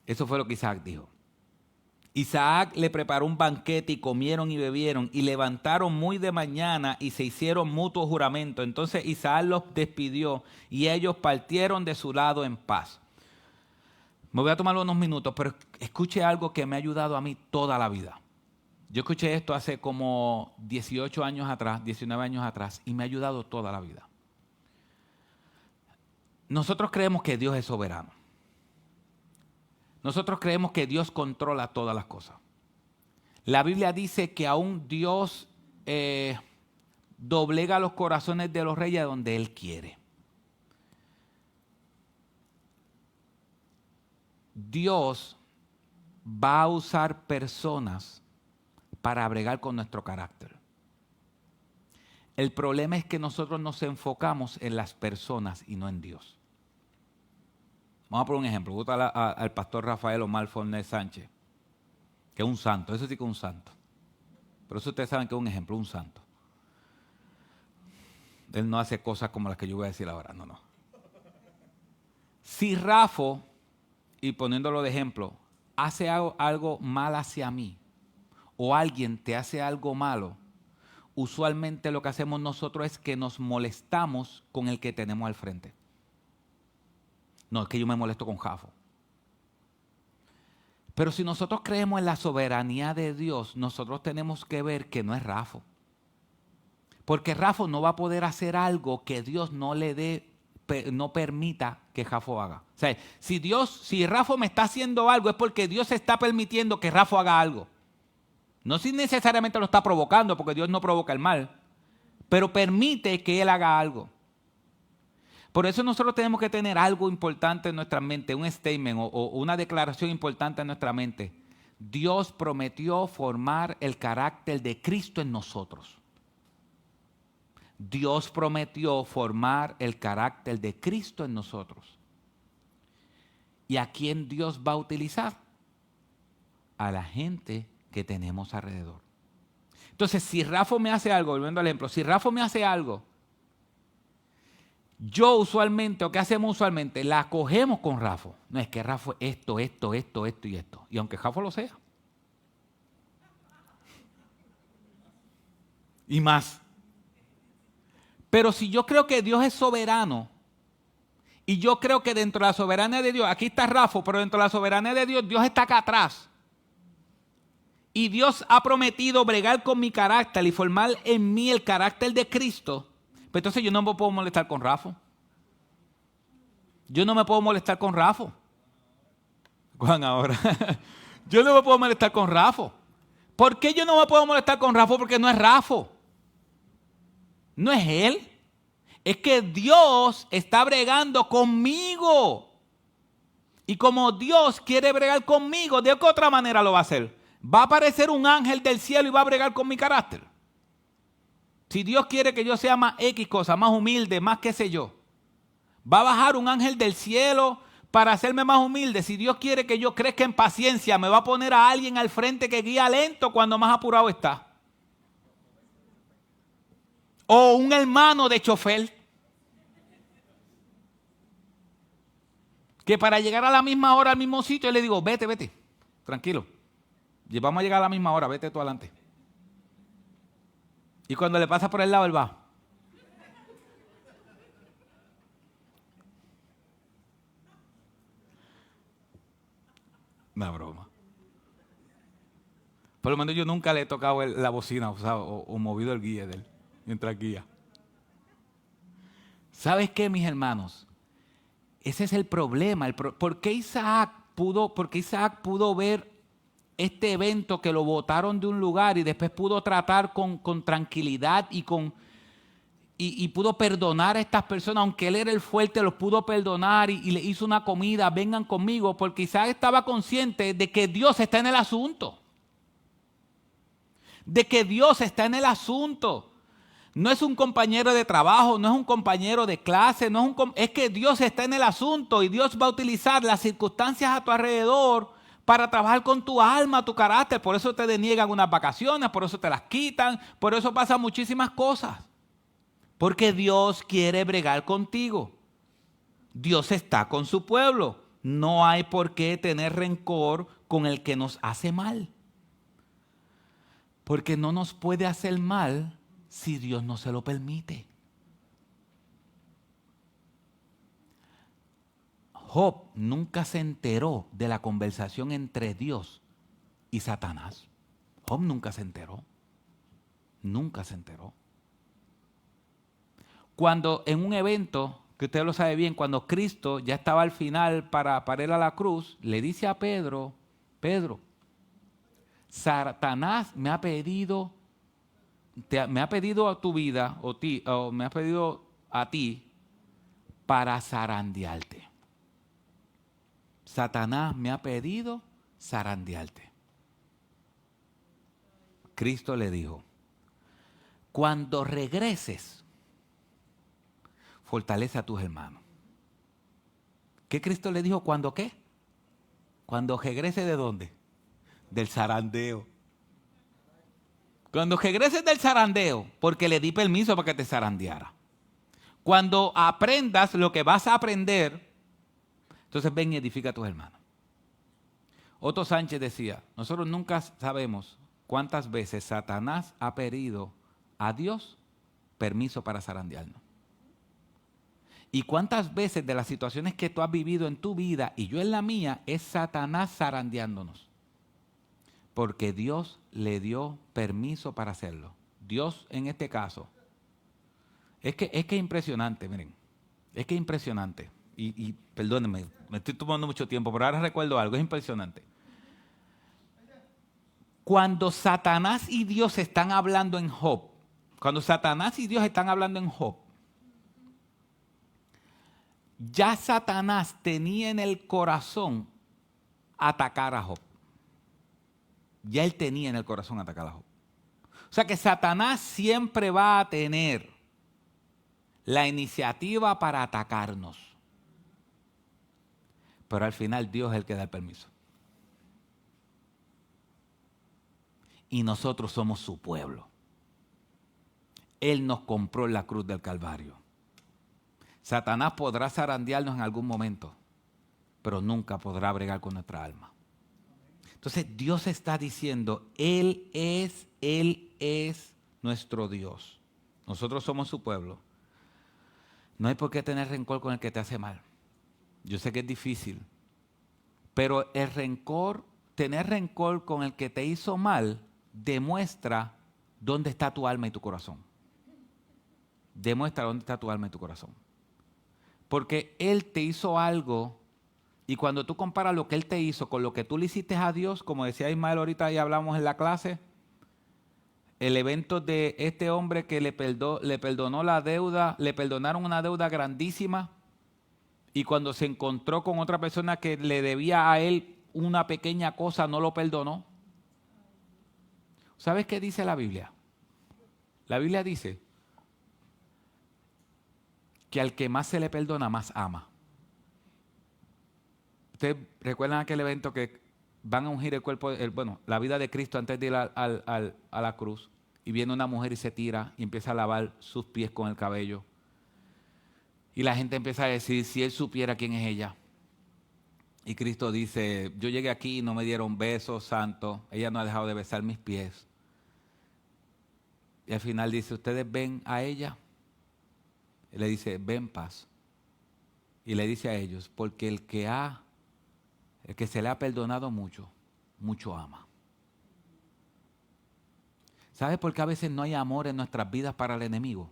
Eso fue lo que Isaac dijo. Isaac le preparó un banquete y comieron y bebieron y levantaron muy de mañana y se hicieron mutuo juramento. Entonces Isaac los despidió y ellos partieron de su lado en paz. Me voy a tomar unos minutos, pero escuche algo que me ha ayudado a mí toda la vida. Yo escuché esto hace como 18 años atrás, 19 años atrás y me ha ayudado toda la vida. Nosotros creemos que Dios es soberano. Nosotros creemos que Dios controla todas las cosas. La Biblia dice que aún Dios doblega los corazones de los reyes donde Él quiere. Dios va a usar personas para bregar con nuestro carácter. El problema es que nosotros nos enfocamos en las personas y no en Dios. Vamos a poner un ejemplo. Gusta al pastor Rafael Omar Fornés Sánchez, que es un santo. Eso sí que es un santo. Pero eso ustedes saben que es un ejemplo, un santo. Él no hace cosas como las que yo voy a decir ahora. No. Si Rafa, y poniéndolo de ejemplo, hace algo mal hacia mí, o alguien te hace algo malo, usualmente lo que hacemos nosotros es que nos molestamos con el que tenemos al frente. No, es que yo me molesto con Jafo. Pero si nosotros creemos en la soberanía de Dios, nosotros tenemos que ver que no es Rafa. Porque Rafa no va a poder hacer algo que Dios no le dé, no permita que Jafo haga. O sea, si Rafa me está haciendo algo es porque Dios está permitiendo que Rafa haga algo. No si necesariamente lo está provocando, porque Dios no provoca el mal, pero permite que Él haga algo. Por eso nosotros tenemos que tener algo importante en nuestra mente, un statement o una declaración importante en nuestra mente. Dios prometió formar el carácter de Cristo en nosotros. Dios prometió formar el carácter de Cristo en nosotros. ¿Y a quién Dios va a utilizar? A la gente que tenemos alrededor. Entonces, si Rafa me hace algo, volviendo al ejemplo, si Rafa me hace algo, yo usualmente, o qué hacemos usualmente, la cogemos con Rafa. No es que Rafa esto y esto. Y aunque Rafa lo sea. Y más. Pero si yo creo que Dios es soberano, y yo creo que dentro de la soberanía de Dios, aquí está Rafa, pero dentro de la soberanía de Dios, Dios está acá atrás. Y Dios ha prometido bregar con mi carácter y formar en mí el carácter de Cristo. Pues entonces yo no me puedo molestar con Rafa. Yo no me puedo molestar con Rafa. Juan ahora. Yo no me puedo molestar con Rafa. ¿Por qué yo no me puedo molestar con Rafa? Porque no es Rafa. No es él. Es que Dios está bregando conmigo. Y como Dios quiere bregar conmigo, ¿de qué otra manera lo va a hacer? Va a aparecer un ángel del cielo y va a bregar con mi carácter. Si Dios quiere que yo sea más X cosa, más humilde, más qué sé yo, va a bajar un ángel del cielo para hacerme más humilde. Si Dios quiere que yo crezca en paciencia, me va a poner a alguien al frente que guía lento cuando más apurado está. O un hermano de chofer que para llegar a la misma hora al mismo sitio le digo, vete, tranquilo. Vamos a llegar a la misma hora, vete tú adelante. Y cuando le pasa por el lado, él va. Una broma. Por lo menos yo nunca le he tocado la bocina o movido el guía de él mientras guía. ¿Sabes qué, mis hermanos? Ese es el problema. ¿Por qué Isaac pudo ver este evento que lo botaron de un lugar y después pudo tratar con tranquilidad y pudo perdonar a estas personas, aunque él era el fuerte, los pudo perdonar y le hizo una comida, vengan conmigo, porque Isaac estaba consciente de que Dios está en el asunto. De que Dios está en el asunto. No es un compañero de trabajo, no es un compañero de clase, es que Dios está en el asunto y Dios va a utilizar las circunstancias a tu alrededor para trabajar con tu alma, tu carácter. Por eso te deniegan unas vacaciones, por eso te las quitan, por eso pasan muchísimas cosas. Porque Dios quiere bregar contigo. Dios está con su pueblo. No hay por qué tener rencor con el que nos hace mal. Porque no nos puede hacer mal si Dios no se lo permite. Job nunca se enteró de la conversación entre Dios y Satanás. Job nunca se enteró. Nunca se enteró. Cuando en un evento, que usted lo sabe bien, cuando Cristo ya estaba al final para ir a la cruz, le dice a Pedro, Pedro, Satanás me ha pedido a tu vida, o me ha pedido a ti para zarandearte. Satanás me ha pedido zarandearte. Cristo le dijo, cuando regreses, fortalece a tus hermanos. ¿Qué Cristo le dijo? ¿Cuándo qué? Cuando regrese ¿de dónde? Del zarandeo. Cuando regreses del zarandeo, porque le di permiso para que te zarandeara. Cuando aprendas lo que vas a aprender, entonces ven y edifica a tus hermanos. Otto Sánchez decía, nosotros nunca sabemos cuántas veces Satanás ha pedido a Dios permiso para zarandearnos. Y cuántas veces de las situaciones que tú has vivido en tu vida y yo en la mía, es Satanás zarandeándonos. Porque Dios le dio permiso para hacerlo. Dios en este caso. Es que es impresionante, miren. Es que es impresionante. Y perdónenme, me estoy tomando mucho tiempo, pero ahora recuerdo algo, es impresionante. Cuando Satanás y Dios están hablando en Job, ya Satanás tenía en el corazón atacar a Job. Ya él tenía en el corazón atacar a Job. O sea que Satanás siempre va a tener la iniciativa para atacarnos. Pero al final Dios es el que da el permiso. Y nosotros somos su pueblo. Él nos compró en la cruz del Calvario. Satanás podrá zarandearnos en algún momento, pero nunca podrá bregar con nuestra alma. Entonces Dios está diciendo, Él es nuestro Dios. Nosotros somos su pueblo. No hay por qué tener rencor con el que te hace mal. Yo sé que es difícil, pero tener rencor con el que te hizo mal, demuestra dónde está tu alma y tu corazón. Demuestra dónde está tu alma y tu corazón. Porque Él te hizo algo y cuando tú comparas lo que Él te hizo con lo que tú le hiciste a Dios, como decía Ismael ahorita y hablamos en la clase, el evento de este hombre que le perdonó la deuda, le perdonaron una deuda grandísima y cuando se encontró con otra persona que le debía a él una pequeña cosa, no lo perdonó. ¿Sabes qué dice la Biblia? La Biblia dice que al que más se le perdona, más ama. ¿Ustedes recuerdan aquel evento que van a ungir el cuerpo, la vida de Cristo antes de ir a la cruz? Y viene una mujer y se tira y empieza a lavar sus pies con el cabello. Y la gente empieza a decir, si él supiera quién es ella. Y Cristo dice, yo llegué aquí y no me dieron besos santos. Ella no ha dejado de besar mis pies. Y al final dice, ¿ustedes ven a ella? Y le dice, ven paz. Y le dice a ellos, porque el que se le ha perdonado mucho, mucho ama. ¿Sabes por qué a veces no hay amor en nuestras vidas para el enemigo?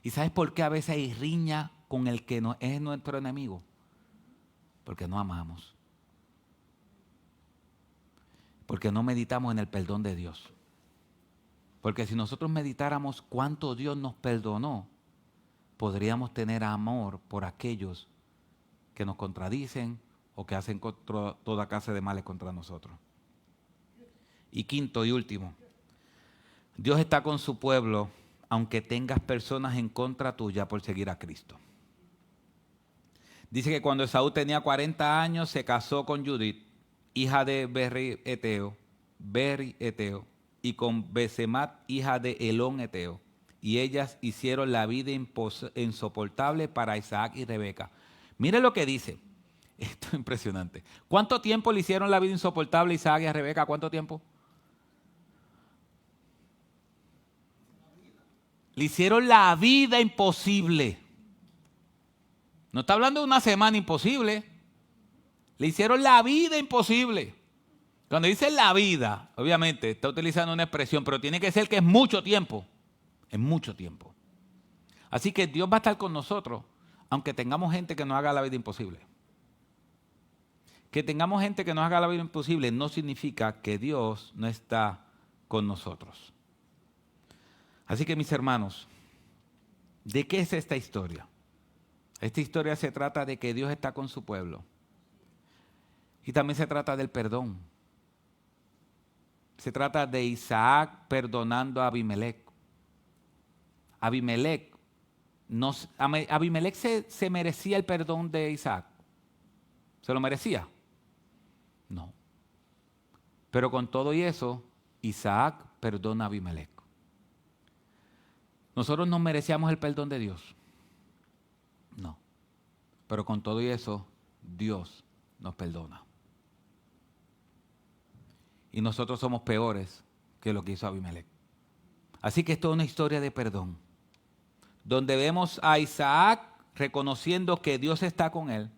¿Y sabes por qué a veces hay riña con el que no es nuestro enemigo? Porque no amamos. Porque no meditamos en el perdón de Dios. Porque si nosotros meditáramos cuánto Dios nos perdonó, podríamos tener amor por aquellos que nos contradicen o que hacen toda clase de males contra nosotros. Y quinto y último, Dios está con su pueblo aunque tengas personas en contra tuya por seguir a Cristo. Dice que cuando Esaú tenía 40 años se casó con Judith, hija de Beri Eteo, y con Besemat, hija de Elón Eteo. Y ellas hicieron la vida insoportable para Isaac y Rebeca. Mire lo que dice. Esto es impresionante. ¿Cuánto tiempo le hicieron la vida insoportable a Isaac y a Rebeca? ¿Cuánto tiempo? Le hicieron la vida imposible. No está hablando de una semana imposible. Le hicieron la vida imposible. Cuando dice la vida, obviamente está utilizando una expresión, pero tiene que ser que es mucho tiempo. Es mucho tiempo. Así que Dios va a estar con nosotros, aunque tengamos gente que nos haga la vida imposible. Que tengamos gente que nos haga la vida imposible no significa que Dios no está con nosotros. Así que mis hermanos, ¿de qué es esta historia? Esta historia se trata de que Dios está con su pueblo. Y también se trata del perdón. Se trata de Isaac perdonando a Abimelech. Abimelech se merecía el perdón de Isaac. ¿Se lo merecía? No. Pero con todo y eso, Isaac perdona a Abimelech. ¿Nosotros nos merecíamos el perdón de Dios? No. Pero con todo y eso, Dios nos perdona. Y nosotros somos peores que lo que hizo Abimelech. Así que esto es una historia de perdón, donde vemos a Isaac reconociendo que Dios está con él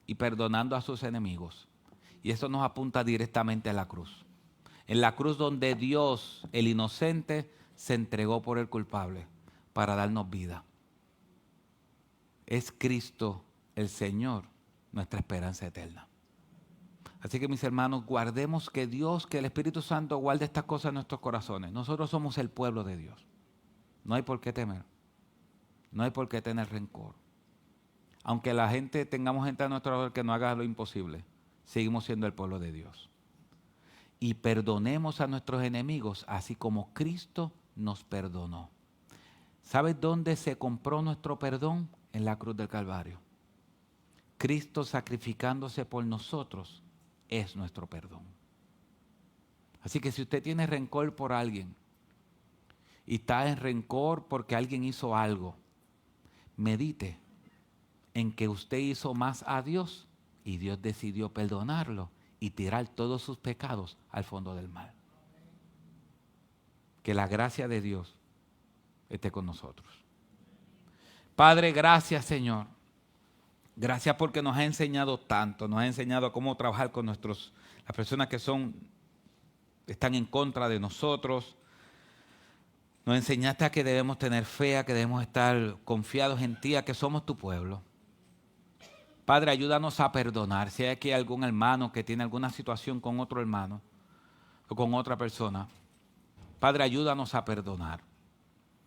y perdonando a sus enemigos. Y eso nos apunta directamente a la cruz. En la cruz donde Dios, el inocente, se entregó por el culpable para darnos vida. Es Cristo el Señor, nuestra esperanza eterna. Así que mis hermanos, guardemos que Dios, que el Espíritu Santo guarde estas cosas en nuestros corazones. Nosotros somos el pueblo de Dios. No hay por qué temer. No hay por qué tener rencor. Aunque tengamos gente a nuestro alrededor que no haga lo imposible, seguimos siendo el pueblo de Dios. Y perdonemos a nuestros enemigos, así como Cristo nos perdonó. ¿Sabes dónde se compró nuestro perdón? En la cruz del Calvario. Cristo sacrificándose por nosotros es nuestro perdón. Así que si usted tiene rencor por alguien y está en rencor porque alguien hizo algo, medite en que usted hizo más a Dios y Dios decidió perdonarlo y tirar todos sus pecados al fondo del mar. Que la gracia de Dios esté con nosotros. Padre, gracias, Señor. Gracias porque nos ha enseñado tanto, nos ha enseñado cómo trabajar con las personas que están en contra de nosotros. Nos enseñaste a que debemos tener fe, a que debemos estar confiados en ti, a que somos tu pueblo. Padre, ayúdanos a perdonar. Si hay aquí algún hermano que tiene alguna situación con otro hermano o con otra persona, Padre, ayúdanos a perdonar.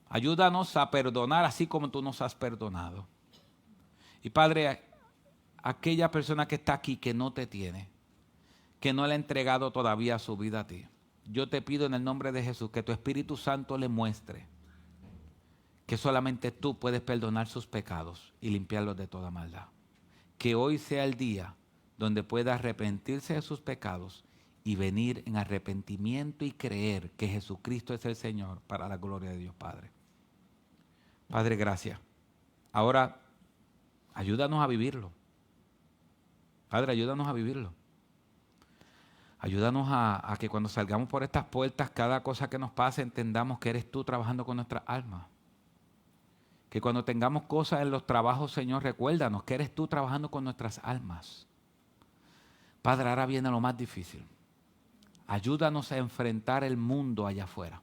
Ayúdanos a perdonar así como tú nos has perdonado. Y Padre, aquella persona que está aquí que no te tiene, que no le ha entregado todavía su vida a ti, yo te pido en el nombre de Jesús que tu Espíritu Santo le muestre que solamente tú puedes perdonar sus pecados y limpiarlos de toda maldad. Que hoy sea el día donde pueda arrepentirse de sus pecados y venir en arrepentimiento y creer que Jesucristo es el Señor para la gloria de Dios Padre. Padre, gracias. Ahora, ayúdanos a vivirlo. Padre, ayúdanos a vivirlo. Ayúdanos a que cuando salgamos por estas puertas, cada cosa que nos pase, entendamos que eres tú trabajando con nuestras almas. Que cuando tengamos cosas en los trabajos, Señor, recuérdanos que eres tú trabajando con nuestras almas. Padre, ahora viene lo más difícil. Ayúdanos a enfrentar el mundo allá afuera.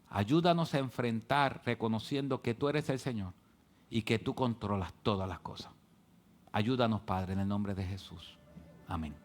Ayúdanos a enfrentar reconociendo que tú eres el Señor y que tú controlas todas las cosas. Ayúdanos, Padre, en el nombre de Jesús. Amén.